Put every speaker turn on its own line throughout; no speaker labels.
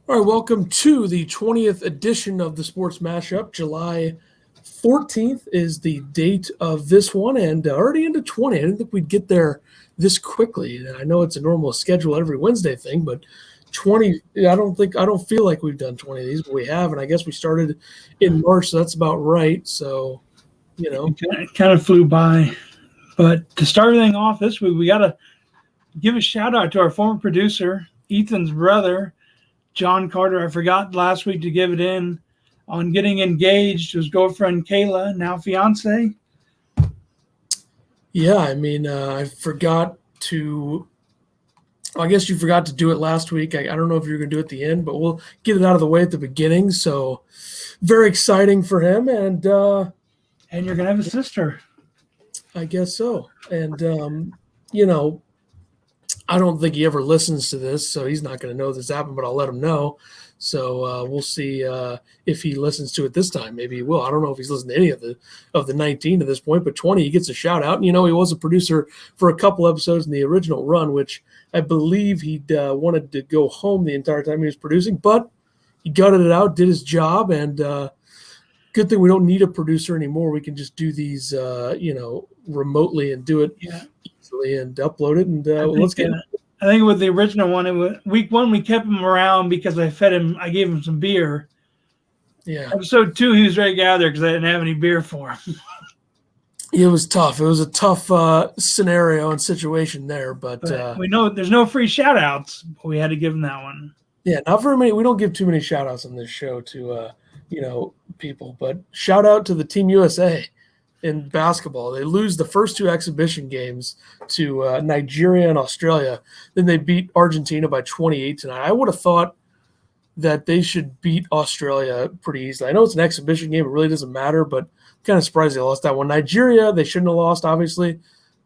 All right, welcome to the 20th edition of the Sports Mashup. July 14th is the date of this one, and already into 20. I didn't think we'd get there this quickly. I know it's a normal schedule every Wednesday thing, but 20, I don't feel like we've done 20 of these, but we have, and I guess we started in March, so that's about right. So,
It kind of flew by. But to start everything off this week, we got to give a shout out to our former producer, Ethan's brother, John Carter. I forgot last week to give it in on getting engaged to his girlfriend, Kayla, now fiance.
Yeah, I forgot to. I guess you forgot to do it last week. I don't know if you're going to do it at the end, but we'll get it out of the way at the beginning. So, very exciting for him, and
you're going to have a sister.
I guess so. And I don't think he ever listens to this, so he's not going to know this happened. But I'll let him know. So we'll see if he listens to it this time. Maybe he will. I don't know if he's listened to any of the 19 to this point, but 20, he gets a shout out. And, he was a producer for a couple episodes in the original run, which I believe he wanted to go home the entire time he was producing, but he gutted it out, did his job, and good thing we don't need a producer anymore. We can just do these, remotely and do it easily and upload it. And let's get it.
I think with the original one, it was week 1, we kept him around because I gave him some beer.
Yeah.
Episode 2, he was ready to get out of there because I didn't have any beer for him.
It was tough. It was a tough scenario and situation there, but
we know there's no free shout outs, but we had to give him that one.
Yeah, not very many. We don't give too many shout outs on this show to, people, but shout out to the Team USA in basketball. They lose the first 2 exhibition games to Nigeria and Australia. Then they beat Argentina by 28 tonight. I would have thought that they should beat Australia pretty easily. I know it's an exhibition game. It really doesn't matter, but I'm kind of surprised they lost that one. Nigeria, they shouldn't have lost, obviously.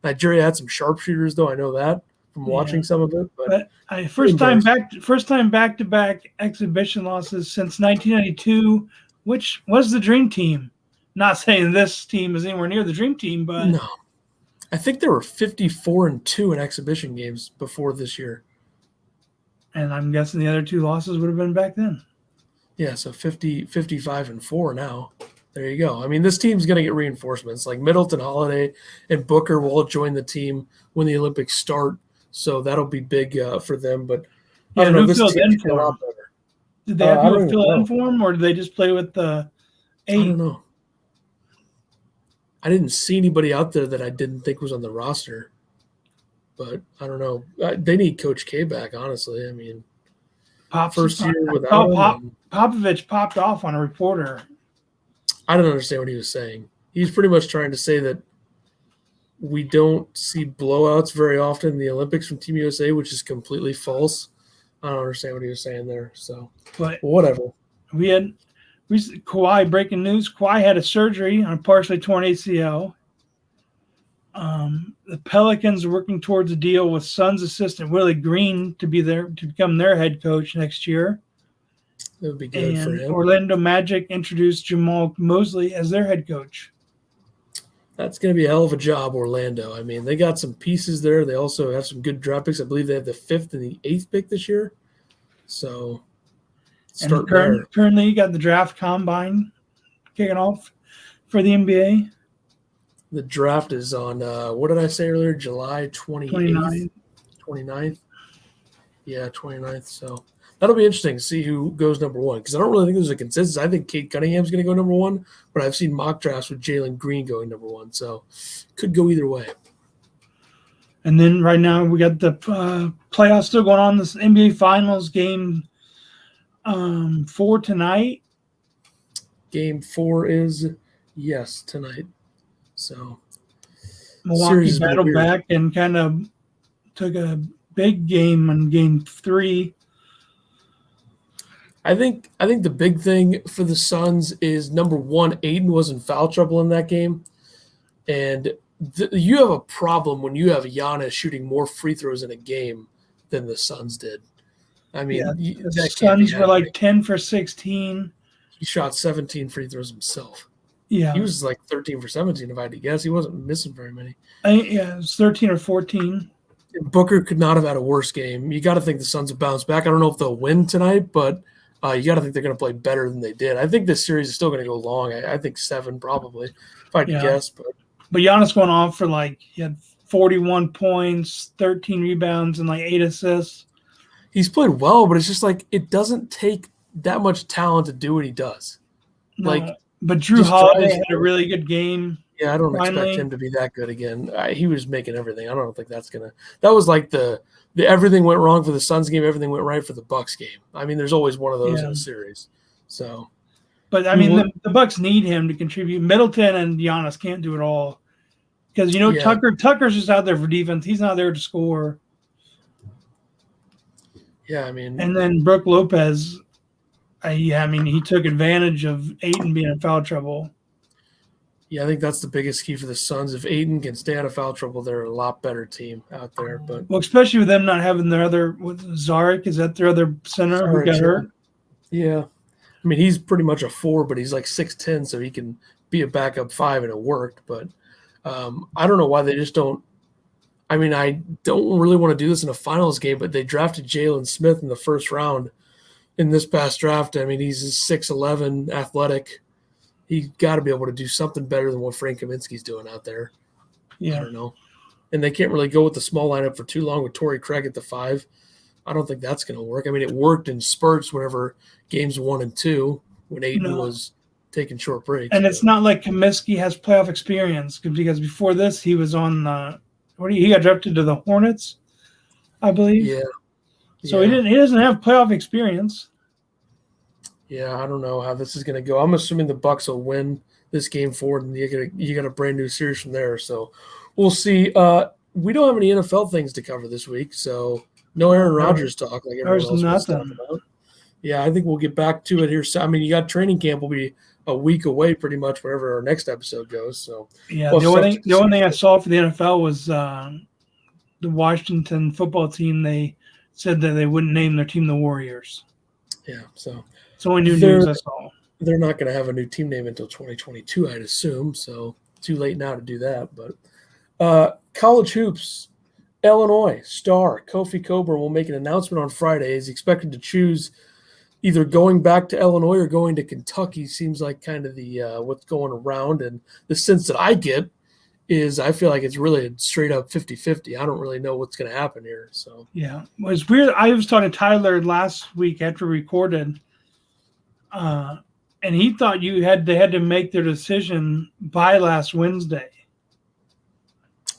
Nigeria had some sharpshooters, though. I know that from watching some of it. But
first time back-to-back exhibition losses since 1992, which was the dream team. Not saying this team is anywhere near the dream team, but
no, I think there were 54-2 in exhibition games before this year,
and I'm guessing the other 2 losses would have been back then.
Yeah, so 55-4 now. There you go. I mean, this team's going to get reinforcements. Like Middleton, Holiday, and Booker will join the team when the Olympics start, so that'll be big for them. But I don't know. This team's a lot better.
Did they have people fill in for them, or did they just play with the 8?
I don't know. I didn't see anybody out there that I didn't think was on the roster, but I don't know. They need Coach K back, honestly. I mean, first year without him.
Popovich popped off on a reporter.
I don't understand what he was saying. He's pretty much trying to say that we don't see blowouts very often in the Olympics from Team USA, which is completely false. I don't understand what he was saying there. So,
but
whatever.
Kawhi, breaking news, Kawhi had a surgery on a partially torn ACL. The Pelicans are working towards a deal with Suns assistant Willie Green to become their head coach next year.
That would be good for him.
Orlando Magic introduced Jamal Mosley as their head coach.
That's going to be a hell of a job, Orlando. I mean, they got some pieces there. They also have some good draft picks. I believe they have the 5th and the 8th pick this year. So
currently, you got the draft combine kicking off for the NBA.
The draft is on, what did I say earlier? July 28th? 29th? Yeah, 29th. So that'll be interesting to see who goes number 1, because I don't really think there's a consensus. I think Kate Cunningham's going to go number 1, but I've seen mock drafts with Jalen Green going number 1. So could go either way.
And then right now we got the playoffs still going on. This NBA Finals game 4 tonight.
Game 4 is, yes, tonight. So
Milwaukee battled back and kind of took a big game on game 3.
I think the big thing for the Suns is, number 1, Aiden was in foul trouble in that game. And you have a problem when you have Giannis shooting more free throws in a game than the Suns did. I mean,
the Suns were like 10 for 16.
He shot 17 free throws himself.
Yeah.
He was like 13 for 17, if I had to guess. He wasn't missing very many.
It was 13 or 14.
Booker could not have had a worse game. You got to think the Suns have bounced back. I don't know if they'll win tonight, but you got to think they're going to play better than they did. I think this series is still going to go long. I think 7 probably, if I had to guess.
But Giannis went off for he had 41 points, 13 rebounds, and 8 assists.
He's played well, but it's just it doesn't take that much talent to do what he does.
No, but Drew Holiday had a really good game.
Yeah, I don't expect him to be that good again. He was making everything. I don't think that's gonna. That was the everything went wrong for the Suns game. Everything went right for the Bucks game. I mean, there's always one of those in a series. So,
but I mean, the Bucks need him to contribute. Middleton and Giannis can't do it all because Tucker's just out there for defense. He's not there to score.
Yeah, I mean,
and then Brook Lopez. He took advantage of Ayton being in foul trouble.
Yeah, I think that's the biggest key for the Suns. If Ayton can stay out of foul trouble, they're a lot better team out there. But
especially with them not having their other Zarek, is that their other center who got hurt?
Yeah, I mean he's pretty much a 4, but he's 6'10", so he can be a backup 5, and it worked. But I don't know why they just don't. I mean, I don't really want to do this in a finals game, but they drafted Jalen Smith in the first round in this past draft. I mean, he's 6'11", athletic. He's got to be able to do something better than what Frank Kaminsky's doing out there. Yeah. I don't know. And they can't really go with the small lineup for too long with Torrey Craig at the 5. I don't think that's going to work. I mean, it worked in spurts whenever games 1 and 2 when Ayton was taking short breaks.
And it's not like Kaminsky has playoff experience because before this he was on he got drafted to the Hornets, I believe.
Yeah.
So he doesn't have playoff experience.
Yeah, I don't know how this is going to go. I'm assuming the Bucks will win this game forward, and you got a brand new series from there. So we'll see. We don't have any NFL things to cover this week, so no Aaron Rodgers talk like everyone else was talking about. Yeah, I think we'll get back to it here. So, I mean, you got training camp will be a week away, pretty much, wherever our next episode goes. So
yeah, the only thing I saw for the NFL was the Washington football team. They said that they wouldn't name their team the Warriors.
Yeah, so.
It's only new news I saw.
They're not going to have a new team name until 2022, I'd assume. So too late now to do that. But college hoops, Illinois star Kofi Cockburn will make an announcement on Friday. He's expected to choose either going back to Illinois or going to Kentucky. Seems like kind of the what's going around. And the sense that I get is I feel like it's really a straight up 50-50. I don't really know what's going to happen here. So
yeah, it was weird. I was talking to Tyler last week after we recorded. And he thought they had to make their decision by last Wednesday.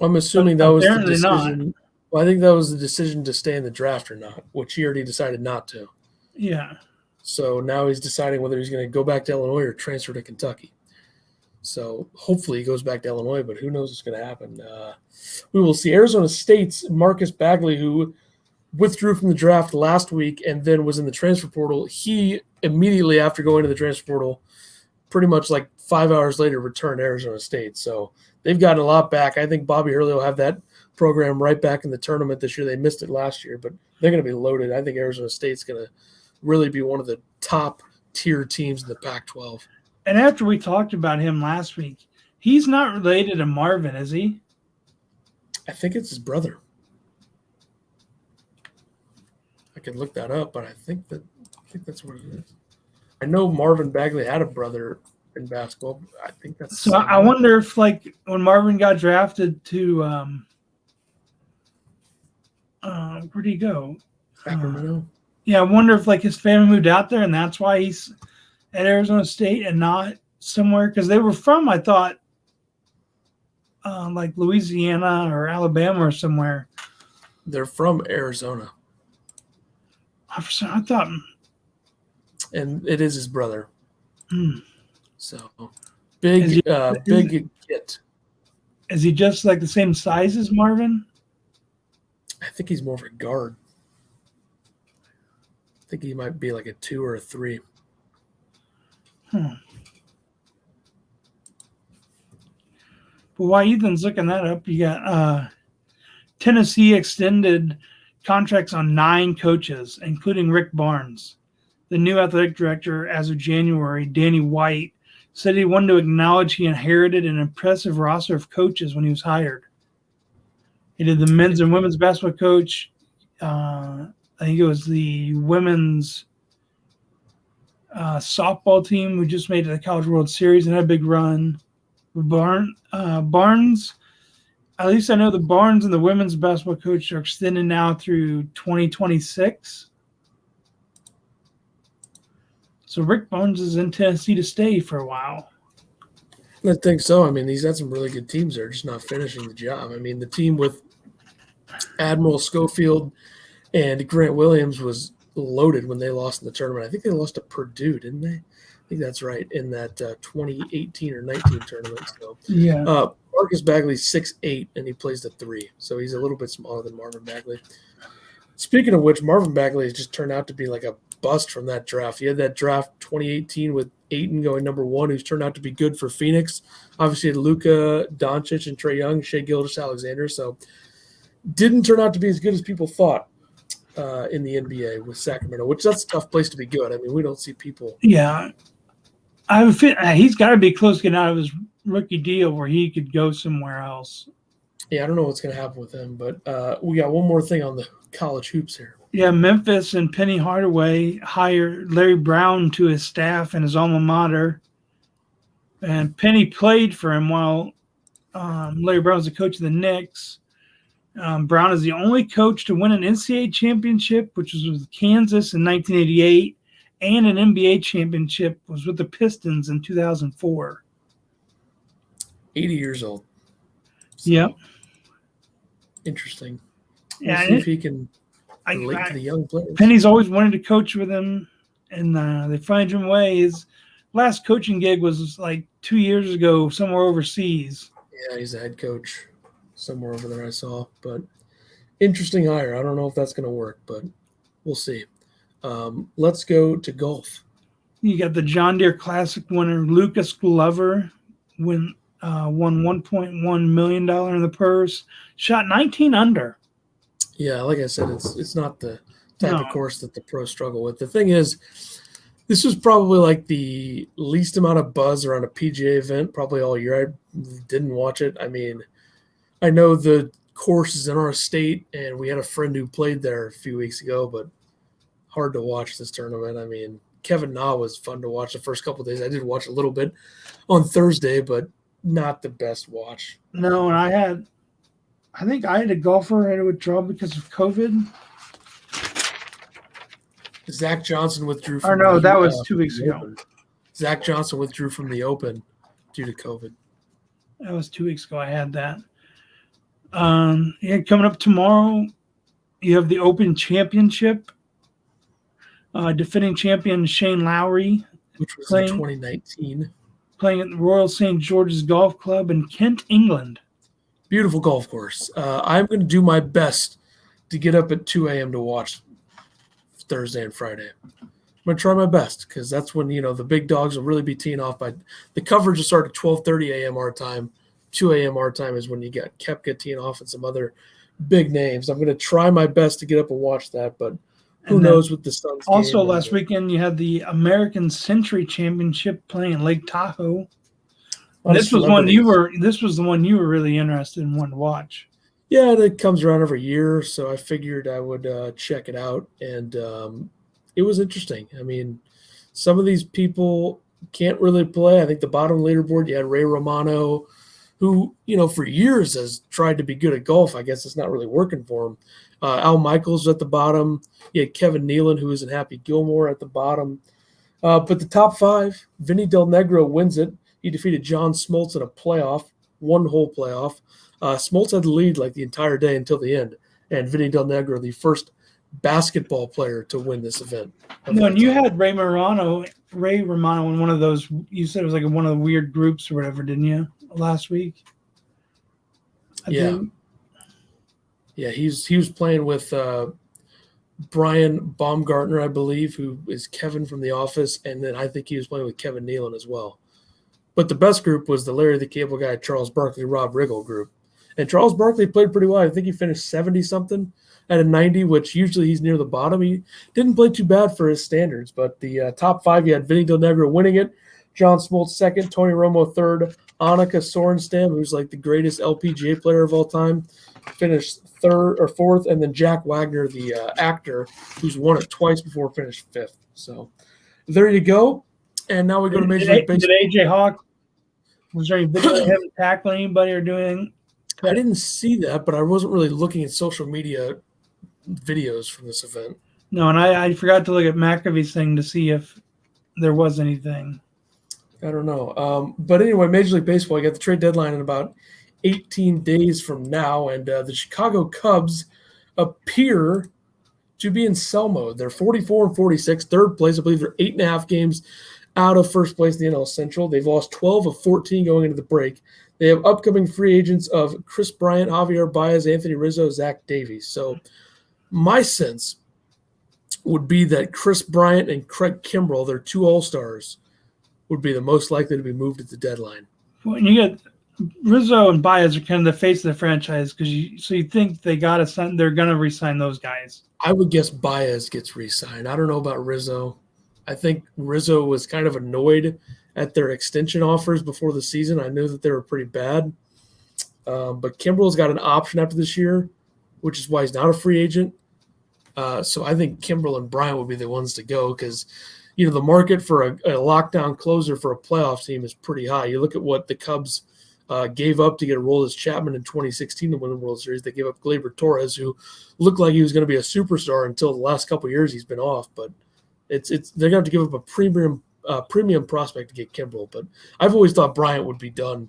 I'm assuming that was the decision. Not. Well, I think that was the decision to stay in the draft or not, which he already decided not to.
Yeah.
So now he's deciding whether he's going to go back to Illinois or transfer to Kentucky. So hopefully he goes back to Illinois, but who knows what's going to happen. We will see. Arizona State's Marcus Bagley, who withdrew from the draft last week and then was in the transfer portal. He immediately after going to the transfer portal, pretty much 5 hours later, returned to Arizona State. So they've gotten a lot back. I think Bobby Hurley will have that program right back in the tournament this year. They missed it last year, but they're going to be loaded. I think Arizona State's going to really be one of the top tier teams in the Pac-12.
And after we talked about him last week, he's not related to Marvin, is he?
I think it's his brother. I could look that up, but I think that's what it is. I know Marvin Bagley had a brother in basketball. I think that's
so. I wonder if when Marvin got drafted to where'd he go?
Sacramento.
Yeah, I wonder if his family moved out there and that's why he's at Arizona State and not somewhere because they were from I thought Louisiana or Alabama or somewhere.
They're from Arizona.
I thought,
and it is his brother.
Mm.
So big kid.
Is he just the same size as Marvin?
I think he's more of a guard. I think he might be a 2 or a 3.
But while Ethan's looking that up, you got Tennessee extended contracts on 9 coaches, including Rick Barnes. The new athletic director as of January, Danny White, said he wanted to acknowledge he inherited an impressive roster of coaches when he was hired. He did the men's and women's basketball coach. I think it was the women's softball team who just made it to the College World Series and had a big run. Barnes, at least I know the Barnes and the women's basketball coach are extended now through 2026. So Rick Barnes is in Tennessee to stay for a while.
I think so. I mean, he's had some really good teams there, just not finishing the job. I mean, the team with Admiral Schofield and Grant Williams was loaded when they lost in the tournament. I think they lost to Purdue, didn't they? I think that's right, in that 2018 or 19 tournament. So,
yeah.
Marcus Bagley's 6'8", and he plays the 3, so he's a little bit smaller than Marvin Bagley. Speaking of which, Marvin Bagley has just turned out to be like a bust from that draft. He had that draft 2018 with Ayton going number 1, who's turned out to be good for Phoenix. Obviously, had Luka Doncic and Trae Young, Shai Gilgeous-Alexander, so didn't turn out to be as good as people thought in the NBA with Sacramento, which that's a tough place to be good. I mean, we don't see people.
Yeah. He's got to be close to getting out of his rookie deal where he could go somewhere else.
Yeah, I don't know what's going to happen with him, but we got one more thing on the college hoops here.
Yeah, Memphis and Penny Hardaway hired Larry Brown to his staff and his alma mater. And Penny played for him while Larry Brown was the coach of the Knicks. Brown is the only coach to win an NCAA championship, which was with Kansas in 1988, and an NBA championship was with the Pistons in 2004.
80 years old.
So, yep.
Interesting.
Yeah,
see if he can relate to the young players.
Penny's always wanted to coach with him, and they find him away. His last coaching gig was like 2 years ago somewhere overseas.
Yeah, he's a head coach somewhere over there I saw. But interesting hire. I don't know if that's going to work, but we'll see. Let's go to golf.
You got the John Deere Classic winner, Lucas Glover, won $1.1 million in the purse, shot 19 under.
Yeah, like I said, it's not the type of course that the pros struggle with. The thing is, this was probably like the least amount of buzz around a PGA event probably all year. I didn't watch it. I mean, I know the course is in our state, and we had a friend who played there a few weeks ago, but hard to watch this tournament. I mean, Kevin Na was fun to watch the first couple of days. I did watch a little bit on Thursday, but not the best watch.
No, and I think I had a golfer who had to withdraw because of COVID.
Zach Johnson withdrew from
that was 2 weeks ago.
Open. Zach Johnson withdrew from the Open due to COVID.
That was 2 weeks ago. I had that. Coming up tomorrow, you have the Open Championship. Defending champion Shane Lowry,
which was in 2019,
playing at the Royal St. George's Golf Club in Kent, England. Beautiful
golf course. I'm going to do my best to get up at 2 a.m. to watch Thursday and Friday. I'm going to try my best because that's when, the big dogs will really be teeing off. By the coverage will start at 12:30 a.m. our time. 2 a.m. our time is when you got Koepka teeing off and some other big names. I'm going to try my best to get up and watch that, but who knows with the Suns.
Also, last weekend you had the American Century Championship playing in Lake Tahoe. This was the one you were really interested in wanting to watch.
Yeah, it comes around every year, so I figured I would check it out, and it was interesting. I mean, some of these people can't really play. I think the bottom leaderboard, you had Ray Romano, who, for years has tried to be good at golf. I guess it's not really working for him. Al Michaels at the bottom. You had Kevin Nealon, who is in Happy Gilmore, at the bottom. But the top 5, Vinny Del Negro wins it. He defeated John Smoltz in a playoff, one-hole playoff. Smoltz had the lead like the entire day until the end. And Vinny Del Negro, the first basketball player to win this event.
No, and you had Ray Romano in one of those, you said it was like one of the weird groups or whatever, didn't you, last week? I think.
Yeah, he was playing with Brian Baumgartner, I believe, who is Kevin from The Office, and then I think he was playing with Kevin Nealon as well. But the best group was the Larry the Cable Guy, Charles Barkley, Rob Riggle group. And Charles Barkley played pretty well. I think he finished 70-something at a 90, which usually he's near the bottom. He didn't play too bad for his standards, but the top 5, you had Vinny Del Negro winning it, John Smoltz second, Tony Romo third, Annika Sorenstam, who's like the greatest LPGA player of all time, finished third or fourth, and then Jack Wagner, the actor, who's won it twice before, finished fifth. So there you go. And now we go to Major League Baseball.
Did AJ Hawk, was there any video of him tackling anybody or doing?
I didn't see that, but I wasn't really looking at social media videos from this event.
No, and I forgot to look at McAfee's thing to see if there was anything.
I don't know. But anyway, Major League Baseball, you got the trade deadline in about 18 days from now, and the Chicago Cubs appear to be in sell mode. They're 44-46, third place. I believe they're 8.5 games out of first place in the NL Central. They've lost 12 of 14 going into the break. They have upcoming free agents of Chris Bryant, Javier Baez, Anthony Rizzo, Zach Davies. So my sense would be that Chris Bryant and Craig Kimbrell, their two all-stars, would be the most likely to be moved at the deadline.
When you get Rizzo and Baez are kind of the face of the franchise, because you think they're going to re-sign those guys.
I would guess Baez gets re-signed. I don't know about Rizzo. I think Rizzo was kind of annoyed at their extension offers before the season. I knew that they were pretty bad. But Kimbrell's got an option after this year, which is why he's not a free agent. So I think Kimbrell and Bryant would be the ones to go because, the market for a lockdown closer for a playoff team is pretty high. You look at what the Cubs gave up to get Aroldis Chapman in 2016 to win the World Series. They gave up Gleyber Torres, who looked like he was going to be a superstar until the last couple of years he's been off. But they're going to have to give up a premium prospect to get Kimbrell. But I've always thought Bryant would be done,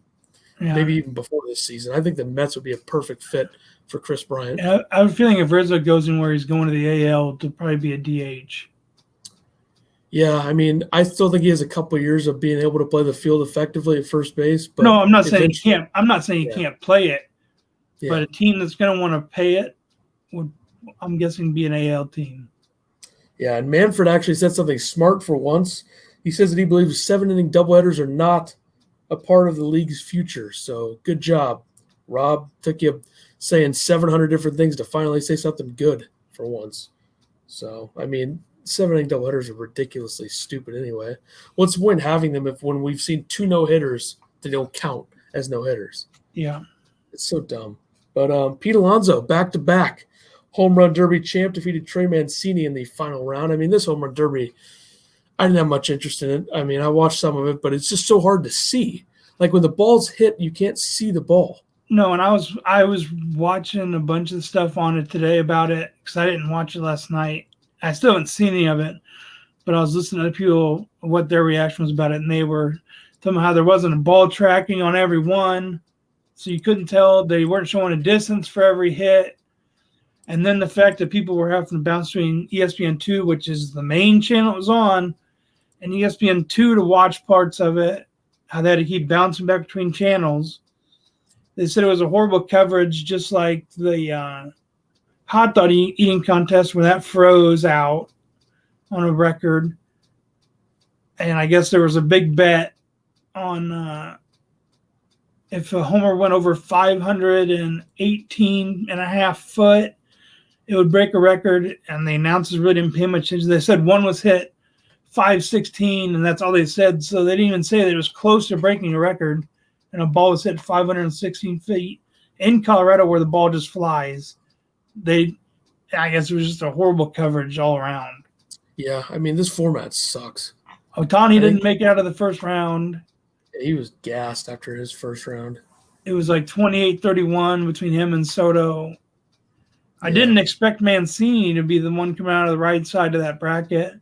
maybe even before this season. I think the Mets would be a perfect fit for Chris Bryant.
I have a feeling if Rizzo goes in where he's going to the AL, to probably be a DH.
Yeah, I mean, I still think he has a couple of years of being able to play the field effectively at first base. But
no, I'm not saying he can't. I'm not saying he can't play it.
Yeah.
But a team that's going to want to pay it would, I'm guessing, be an AL team.
Yeah, and Manfred actually said something smart for once. He says that he believes 7-inning doubleheaders are not a part of the league's future. So good job, Rob. Took you saying 700 different things to finally say something good for once. So, I mean, 7-inning doubleheaders are ridiculously stupid anyway. What's the point having them if when we've seen 2 no-hitters, they don't count as no-hitters?
Yeah.
It's so dumb. But Pete Alonso, back-to-back home run derby champ, defeated Trey Mancini in the final round. I mean, this home run derby, I didn't have much interest in it. I mean, I watched some of it, but it's just so hard to see. Like when the ball's hit, you can't see the ball.
No, and I was watching a bunch of stuff on it today about it because I didn't watch it last night. I still haven't seen any of it, but I was listening to people, what their reaction was about it, and they were talking about how there wasn't a ball tracking on every one, so you couldn't tell. They weren't showing a distance for every hit. And then the fact that people were having to bounce between ESPN2, which is the main channel it was on, and ESPN2 to watch parts of it, how they had to keep bouncing back between channels. They said it was a horrible coverage, just like the hot dog eating contest where that froze out on a record. And I guess there was a big bet on if a homer went over 518 and a half foot, it would break a record. And the announcers really didn't pay much attention. They said one was hit 516, and that's all they said. So they didn't even say that it was close to breaking a record. And a ball was hit 516 feet in Colorado where the ball just flies. I guess it was just a horrible coverage all around.
Yeah, I mean, this format sucks.
Ohtani didn't make it out of the first round.
He was gassed after his first round.
It was like 28-31 between him and Soto. I didn't expect Mancini to be the one coming out of the right side of that bracket.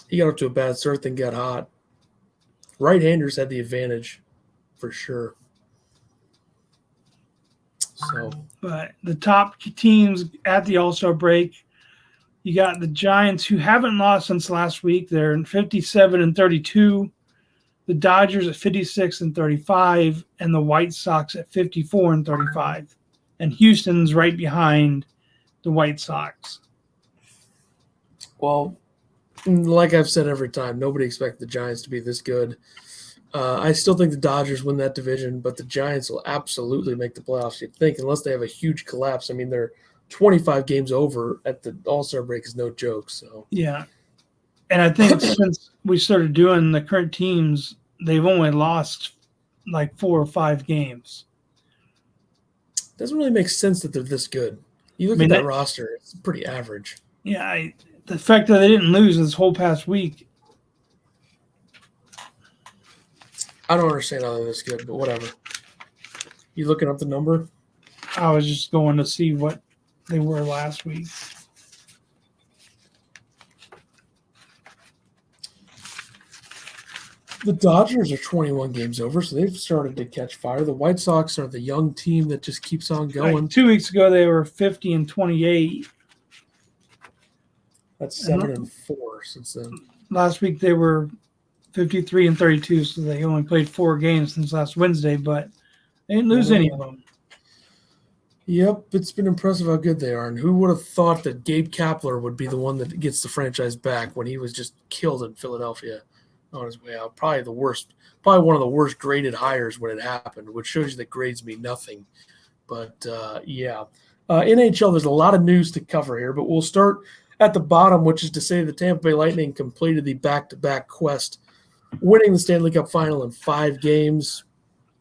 He got up to a bad start, then got hot. Right-handers had the advantage for sure. So,
but the top teams at the All-Star break, you got the Giants, who haven't lost since last week. They're in 57-32. The Dodgers at 56-35, and the White Sox at 54-35. And Houston's right behind the White Sox.
Well, like I've said every time, nobody expected the Giants to be this good. I still think the Dodgers win that division, but the Giants will absolutely make the playoffs, you'd think, unless they have a huge collapse. I mean, they're 25 games over at the All-Star break is no joke. So
yeah. And I think since we started doing the current teams, they've only lost like 4 or 5 games.
doesn't really make sense that they're this good. You look at that roster; it's pretty average.
Yeah, the fact that they didn't lose this whole past week.
I don't understand how they're this good, but whatever. You looking up the number?
I was just going to see what they were last week.
The Dodgers are 21 games over, so they've started to catch fire. The White Sox are the young team that just keeps on going.
Like 2 weeks ago, they were 50-28.
That's 7-4 since then.
Last week, they were 53-32, so they only played 4 games since last Wednesday, but they didn't lose any of them.
Yep, it's been impressive how good they are. And who would have thought that Gabe Kapler would be the one that gets the franchise back when he was just killed in Philadelphia on his way out? Probably one of the worst graded hires when it happened, which shows you that grades mean nothing. But, NHL, there's a lot of news to cover here, but we'll start at the bottom, which is to say the Tampa Bay Lightning completed the back-to-back quest, winning the Stanley Cup final in 5 games.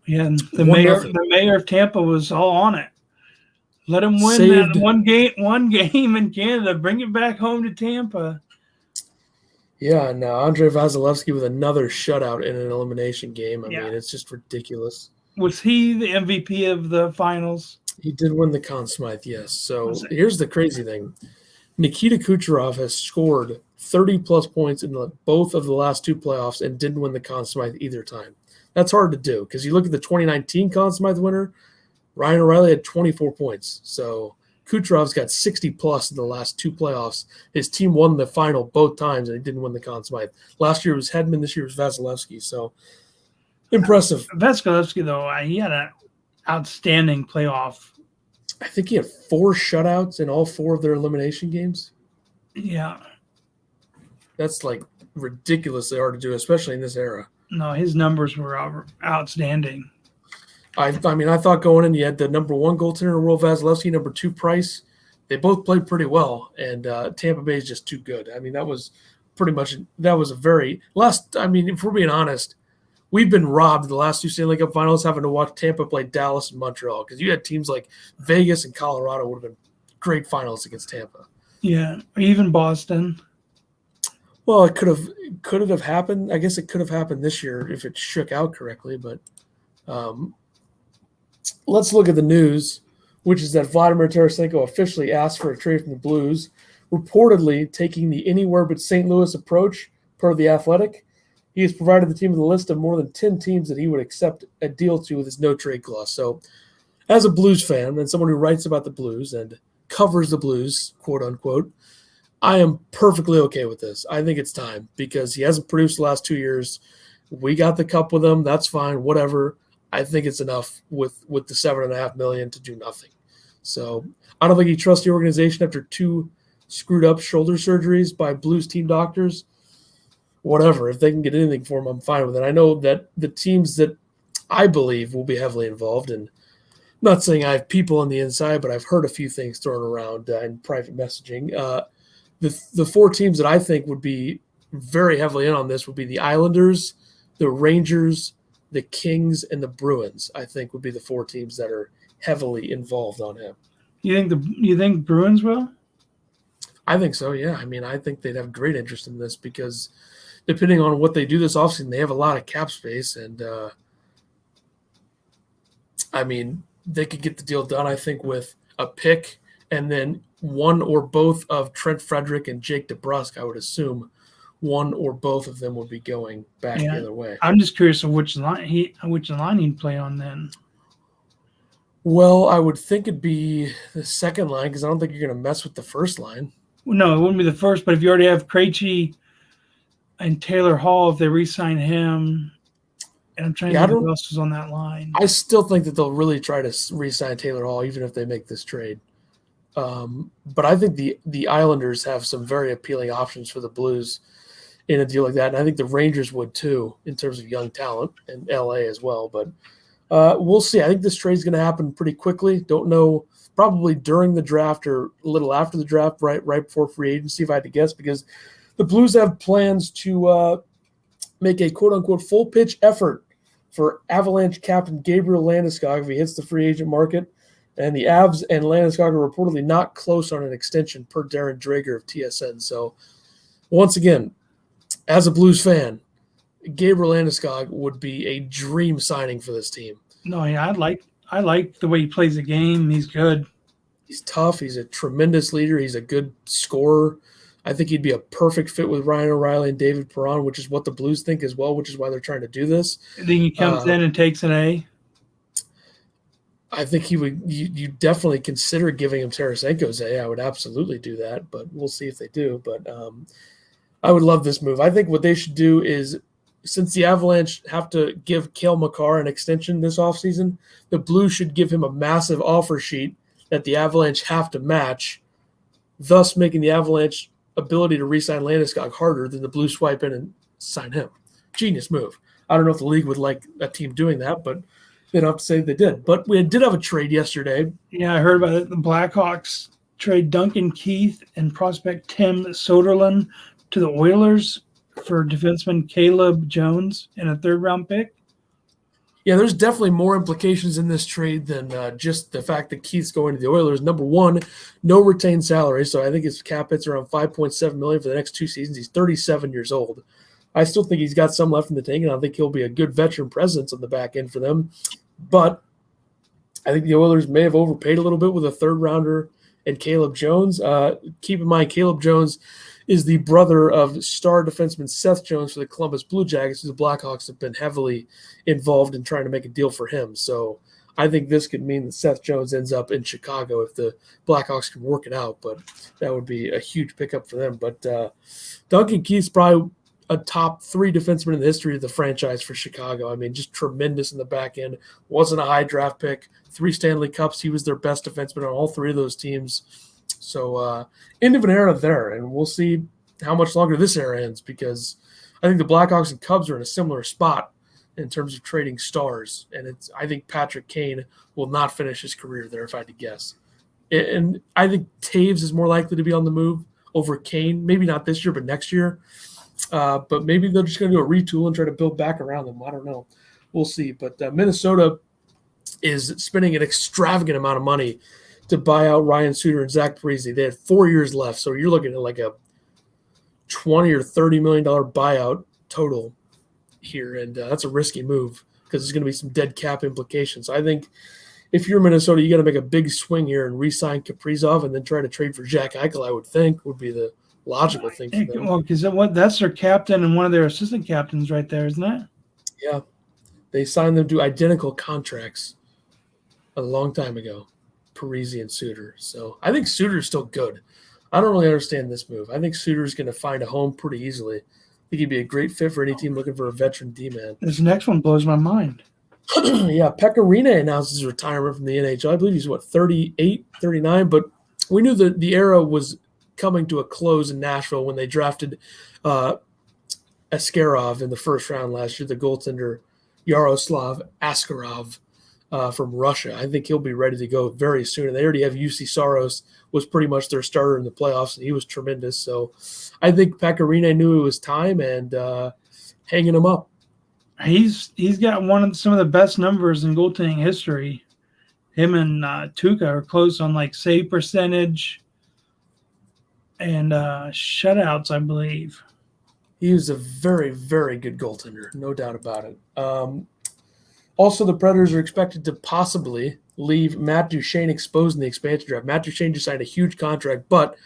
Yeah, and the mayor of Tampa was all on it. Let him win that one game in Canada. Bring it back home to Tampa.
Yeah, and Andrei Vasilevsky with another shutout in an elimination game. I mean, it's just ridiculous.
Was he the MVP of the finals?
He did win the Conn Smythe, yes. So here's the crazy thing. Nikita Kucherov has scored 30-plus points in both of the last 2 playoffs and didn't win the Conn Smythe either time. That's hard to do because you look at the 2019 Conn Smythe winner, Ryan O'Reilly had 24 points. So Kucherov's got 60-plus in the last 2 playoffs. His team won the final both times, and he didn't win the Conn Smythe. Last year was Hedman. This year was Vasilevsky. So impressive.
Vasilevsky, though, he had an outstanding playoff.
I think he had 4 shutouts in all 4 of their elimination games.
Yeah.
That's like ridiculously hard to do, especially in this era.
No, his numbers were outstanding.
I mean, I thought going in, you had the number 1 goaltender in the world, Vasilevsky, number 2, Price. They both played pretty well, and Tampa Bay is just too good. I mean, that was a very – I mean, if we're being honest, we've been robbed the last 2 Stanley Cup finals having to watch Tampa play Dallas and Montreal because you had teams like Vegas and Colorado would have been great finals against Tampa.
Yeah, even Boston.
Well, could it have happened? I guess it could have happened this year if it shook out correctly, but let's look at the news, which is that Vladimir Teresenko officially asked for a trade from the Blues, reportedly taking the anywhere but St. Louis approach per The Athletic. He has provided the team with a list of more than 10 teams that he would accept a deal to with his no-trade clause. So as a Blues fan and someone who writes about the Blues and covers the Blues, quote-unquote, I am perfectly okay with this. I think it's time because he hasn't produced the last 2 years. We got the cup with him. That's fine, whatever. I think it's enough with the $7.5 million to do nothing. So I don't think he trusts the organization after 2 screwed up shoulder surgeries by Blues team doctors. Whatever. If they can get anything for him, I'm fine with it. I know that the teams that I believe will be heavily involved, and I'm not saying I have people on the inside, but I've heard a few things thrown around in private messaging. The 4 teams that I think would be very heavily in on this would be the Islanders, the Rangers, the Kings, and the Bruins, I think would be the 4 teams that are heavily involved on him.
You think Bruins will?
I think so, yeah. I mean, I think they'd have great interest in this because depending on what they do this offseason, they have a lot of cap space. And, I mean, they could get the deal done, I think, with a pick and then one or both of Trent Frederick and Jake DeBrusk, I would assume. One or both of them would be going back the other way.
I'm just curious of which line he'd play on then.
Well, I would think it'd be the second line because I don't think you're going to mess with the first line.
Well, no, it wouldn't be the first, but if you already have Krejci and Taylor Hall, if they re-sign him, and I'm trying to think who else is on that line.
I still think that they'll really try to re-sign Taylor Hall even if they make this trade. But I think the Islanders have some very appealing options for the Blues in a deal like that. And I think the Rangers would too, in terms of young talent, and LA as well. But we'll see. I think this trade is going to happen pretty quickly. Don't know, probably during the draft or a little after the draft, right before free agency, if I had to guess, because the Blues have plans to make a quote-unquote full-pitch effort for Avalanche captain Gabriel Landeskog if he hits the free agent market. And the Avs and Landeskog are reportedly not close on an extension per Darren Drager of TSN. So, once again, as a Blues fan, Gabriel Landeskog would be a dream signing for this team.
No, yeah, I like the way he plays the game. He's good.
He's tough. He's a tremendous leader. He's a good scorer. I think he'd be a perfect fit with Ryan O'Reilly and David Perron, which is what the Blues think as well, which is why they're trying to do this.
I think he comes in and takes an A.
I think he would. You definitely consider giving him Teresenko's A. I would absolutely do that, but we'll see if they do. But I would love this move. I think what they should do is, since the Avalanche have to give Cale Makar an extension this offseason, the Blues should give him a massive offer sheet that the Avalanche have to match, thus making the Avalanche ability to re-sign Landeskog harder than the Blues swipe in and sign him. Genius move. I don't know if the league would like a team doing that, but they don't have to say they did. But we did have a trade yesterday.
Yeah, I heard about it. The Blackhawks trade Duncan Keith and prospect Tim Soderlund to the Oilers for defenseman Caleb Jones and a third-round pick.
Yeah, there's definitely more implications in this trade than just the fact that Keith's going to the Oilers. Number one, no retained salary, so I think his cap hit's around $5.7 million for the next 2 seasons. He's 37 years old. I still think he's got some left in the tank, and I think he'll be a good veteran presence on the back end for them. But I think the Oilers may have overpaid a little bit with a third-rounder and Caleb Jones. Keep in mind, Caleb Jones is the brother of star defenseman Seth Jones for the Columbus Blue Jackets, who the Blackhawks have been heavily involved in trying to make a deal for him. So I think this could mean that Seth Jones ends up in Chicago if the Blackhawks can work it out, but that would be a huge pickup for them. But Duncan Keith's probably a top 3 defenseman in the history of the franchise for Chicago. I mean, just tremendous in the back end. Wasn't a high draft pick. 3 Stanley Cups. He was their best defenseman on all 3 of those teams. So end of an era there, and we'll see how much longer this era ends, because I think the Blackhawks and Cubs are in a similar spot in terms of trading stars, and I think Patrick Kane will not finish his career there if I had to guess. And I think Taves is more likely to be on the move over Kane, maybe not this year, but next year. But maybe they're just going to do a retool and try to build back around them. I don't know. We'll see. But Minnesota is spending an extravagant amount of money to buy out Ryan Suter and Zach Parise. They had 4 years left, so you're looking at like a $20 or $30 million buyout total here, and that's a risky move because there's going to be some dead cap implications. So I think if you're Minnesota, you got to make a big swing here and re-sign Kaprizov and then try to trade for Jack Eichel, I would think, would be the logical thing for them.
Well, because that's their captain and one of their assistant captains right there, isn't it?
Yeah. They signed them to identical contracts a long time ago, Parise and Suter. So I think Suter's still good. I don't really understand this move. I think Suter's going to find a home pretty easily. I think he'd be a great fit for any team looking for a veteran D-man.
This next one blows my mind.
Yeah, Pekka Rinne announced his retirement from the NHL. I believe he's, 38, 39, but we knew that the era was coming to a close in Nashville when they drafted Askarov in the first round last year, the goaltender Yaroslav Askarov from Russia. I think he'll be ready to go very soon. And they already have UC Saros, was pretty much their starter in the playoffs, and he was tremendous. So I think Pekka Rinne knew it was time and hanging him up.
He's got some of the best numbers in goaltending history. Him and Tuukka are close on like save percentage and shutouts, I believe.
He was a very, very good goaltender, no doubt about it. Also, the Predators are expected to possibly leave Matt Duchene exposed in the expansion draft. Matt Duchene just signed a huge contract, but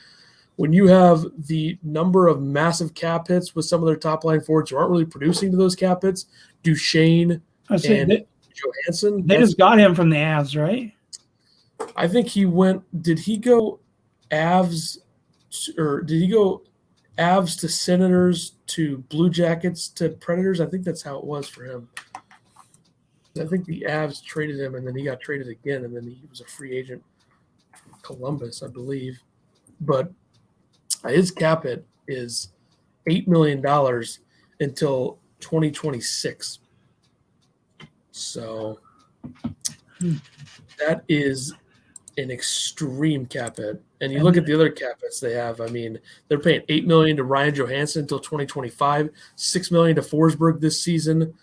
when you have the number of massive cap hits with some of their top-line forwards who aren't really producing to those cap hits, Duchene and Johansson.
They just got him from the Avs, right?
I think he went – did he go Avs or did he go Avs to Senators to Blue Jackets to Predators? I think that's how it was for him. I think the Avs traded him, and then he got traded again, and then he was a free agent from Columbus, I believe. But his cap hit is $8 million until 2026. So that is an extreme cap hit. And you look at the other cap hits they have. I mean, they're paying $8 million to Ryan Johansson until 2025, $6 million to Forsberg this season,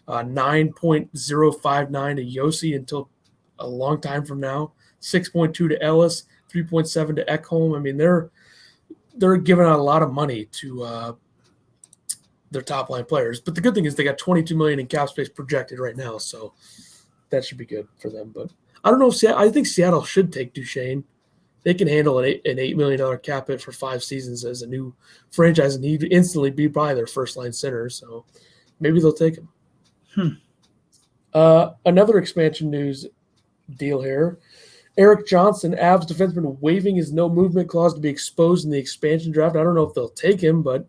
9.059 to Yossi until a long time from now, 6.2 to Ellis, 3.7 to Ekholm. I mean, they're giving out a lot of money to their top line players. But the good thing is they got $22 million in cap space projected right now, so that should be good for them. But I don't know if I think Seattle should take Duchesne. They can handle an $8 million cap hit for 5 seasons as a new franchise, and he'd instantly be probably their first line center. So maybe they'll take him. Another expansion news deal here. Eric Johnson, Avs defenseman, waiving his no movement clause to be exposed in the expansion draft. I don't know if they'll take him, but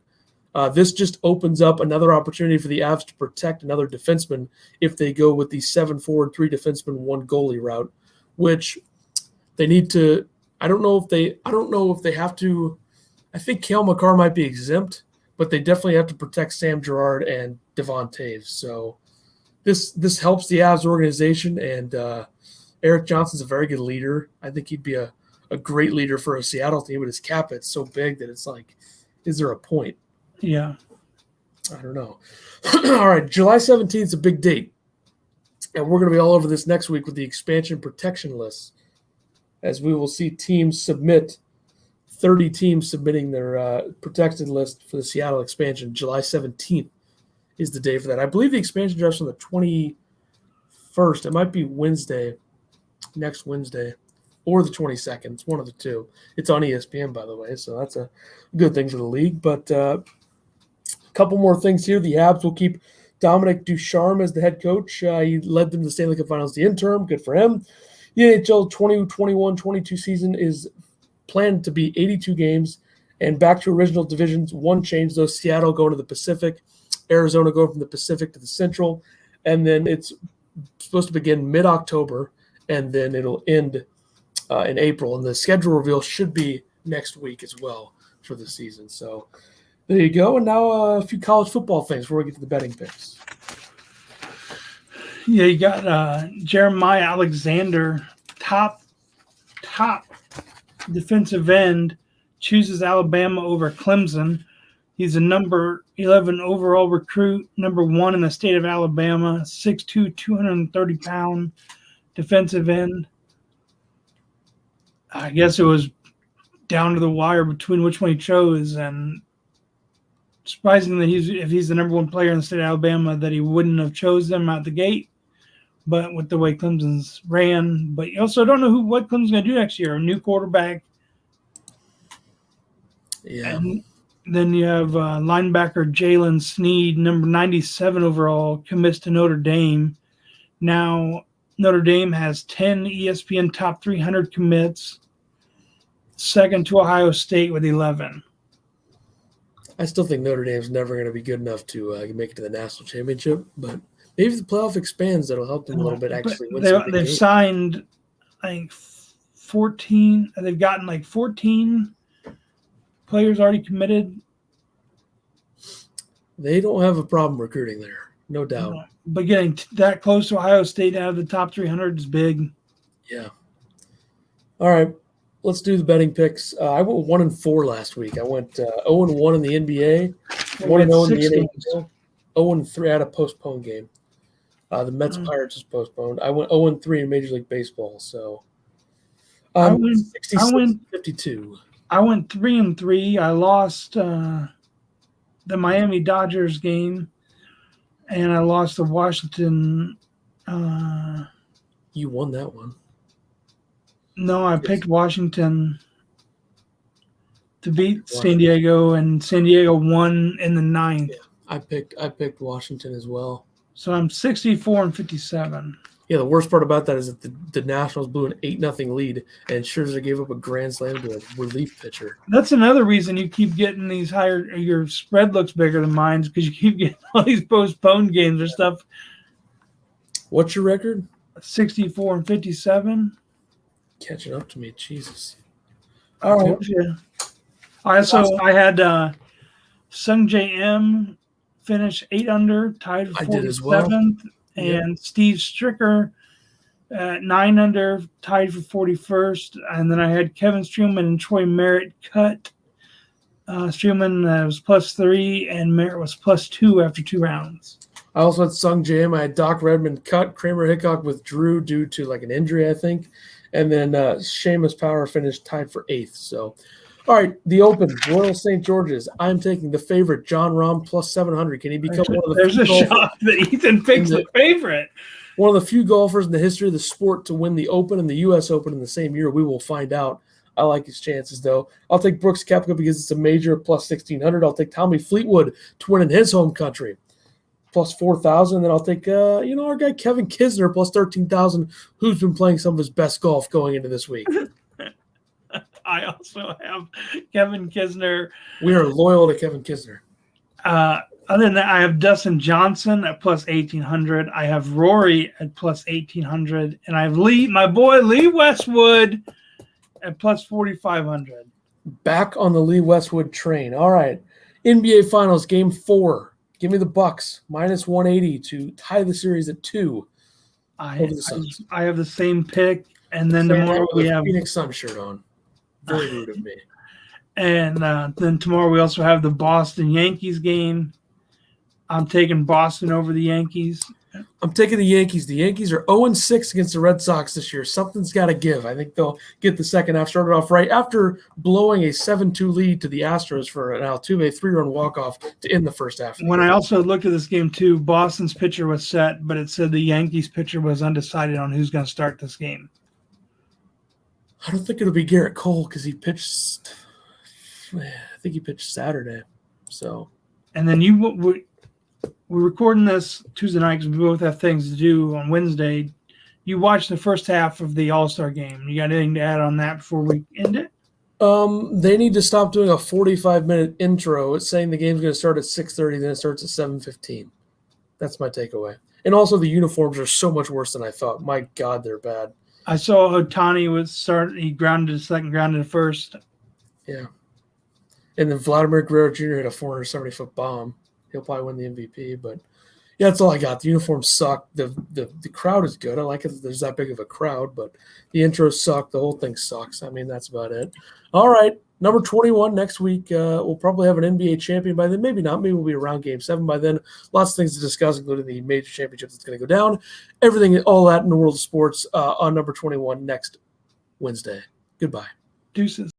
this just opens up another opportunity for the Avs to protect another defenseman if they go with the 7 forward, 3 defenseman, 1 goalie route, which they need to. I don't know if they have to. I think Cale Makar might be exempt, but they definitely have to protect Sam Girard and Devon Taves. So this helps the Avs organization, and Eric Johnson's a very good leader. I think he'd be a great leader for a Seattle team, but his cap hit's so big that it's like, is there a point?
Yeah.
I don't know. All right, July 17th is a big date, and we're going to be all over this next week with the expansion protection list, as we will see teams submit, 30 teams submitting their protected list for the Seattle expansion. July 17th is the day for that. I believe the expansion draft's on the 21st. It might be next Wednesday, or the 22nd. It's one of the two. It's on ESPN, by the way, so that's a good thing for the league. But a couple more things here. The Habs will keep Dominic Ducharme as the head coach. He led them to the Stanley Cup Finals the interim. Good for him. The NHL 2021-22 season is planned to be 82 games and back to original divisions. One change, though: Seattle going to the Pacific, Arizona going from the Pacific to the Central, and then it's supposed to begin mid-October, and then it'll end in April. And the schedule reveal should be next week as well for the season. So there you go. And now a few college football things before we get to the betting picks.
Yeah, you got Jeremiah Alexander, top defensive end, chooses Alabama over Clemson. He's a number 11 overall recruit, number 1 in the state of Alabama, 6'2", 230-pound defensive end. I guess it was down to the wire between which one he chose, and surprising that if he's the number 1 player in the state of Alabama, that he wouldn't have chosen him out the gate. But with the way Clemson's ran, but you also don't know what Clemson's going to do next year. A new quarterback.
Yeah.
And then you have linebacker Jalen Sneed, number 97 overall, commits to Notre Dame. Now, Notre Dame has 10 ESPN top 300 commits, second to Ohio State with 11.
I still think Notre Dame's never going to be good enough to make it to the national championship, but maybe if the playoff expands, that'll help them a little bit actually win some big
they've
games.
Signed, I think, 14. They've gotten like 14 players already committed.
They don't have a problem recruiting there, no doubt.
But getting that close to Ohio State out of the top 300 is big.
Yeah. All right, let's do the betting picks. I went 1-4 last week. I went 0-1 in the NBA, 1-0 in the NHL, 0-3 at a postponed game. The Mets Pirates is postponed. I went 0-3 in Major League Baseball. So
I went
52.
I went 3-3. I lost the Miami Dodgers game, and I lost the Washington.
You won that one.
No, I picked Washington to beat San Diego, and San Diego won in the 9th.
Yeah, I picked Washington as well.
So I'm 64-57.
Yeah, the worst part about that is that the Nationals blew an 8-0 lead, and Scherzer gave up a grand slam to a relief pitcher.
That's another reason you keep getting these higher. Your spread looks bigger than mine because you keep getting all these postponed games or stuff.
What's your record?
64-57.
Catching up to me, Jesus.
All right. I had Sung J M finish 8 under, tied for 47th, well. And Steve Stricker at 9 under, tied for 41st. And then I had Kevin Streelman and Troy Merritt cut. Streelman was +3, and Merritt was +2 after 2 rounds.
I also had Sung J M. I had Doc Redmond cut. Kramer Hickok withdrew due to like an injury, I think. And then Seamus Power finished tied for 8th. So, all right, the Open, Royal St. George's. I'm taking the favorite, John Rahm, plus 700. Can he become one of the
There's a shot that Ethan picks the favorite.
One of the few golfers in the history of the sport to win the Open and the U.S. Open in the same year. We will find out. I like his chances, though. I'll take Brooks Koepka because it's a major, plus 1,600. I'll take Tommy Fleetwood to win in his home country, plus 4,000. Then I'll take, our guy Kevin Kisner, plus 13,000, who's been playing some of his best golf going into this week.
I also have Kevin Kisner.
We are loyal to Kevin Kisner.
Other than that, I have Dustin Johnson at plus 1,800. I have Rory at plus 1,800. And I have my boy Lee Westwood at plus 4,500.
Back on the Lee Westwood train. All right. NBA Finals, Game 4. Give me the Bucks, minus 180 to tie the series at 2 over the Suns.
I have the same pick. And then tomorrow we have
Phoenix Sun shirt on. Very rude of me.
And then tomorrow we also have the Boston Yankees game. I'm taking Boston over the Yankees.
I'm taking the Yankees. The Yankees are 0-6 against the Red Sox this year. Something's got to give. I think they'll get the second half started off right after blowing a 7-2 lead to the Astros for an Altuve 3-run walk-off to end the first half.
When I also looked at this game too, Boston's pitcher was set, but it said the Yankees pitcher was undecided on who's going to start this game.
I don't think it'll be Garrett Cole because he pitched – I think he pitched Saturday. So,
and then we're recording this Tuesday night because we both have things to do on Wednesday. You watched the first half of the All-Star game. You got anything to add on that before we end it?
They need to stop doing a 45-minute intro. It's saying the game's going to start at 6:30, then it starts at 7:15. That's my takeaway. And also the uniforms are so much worse than I thought. My God, they're bad.
I saw Ohtani he grounded to second, grounded to first.
Yeah. And then Vladimir Guerrero Jr. hit a 470-foot bomb. He'll probably win the MVP, but yeah, that's all I got. The uniforms suck. The crowd is good. I like it that there's that big of a crowd, but the intros suck. The whole thing sucks. I mean, that's about it. All right, number 21 next week. We'll probably have an NBA champion by then. Maybe not. Maybe we'll be around Game 7 by then. Lots of things to discuss, including the major championship that's going to go down. Everything, all that in the world of sports on number 21 next Wednesday. Goodbye.
Deuces.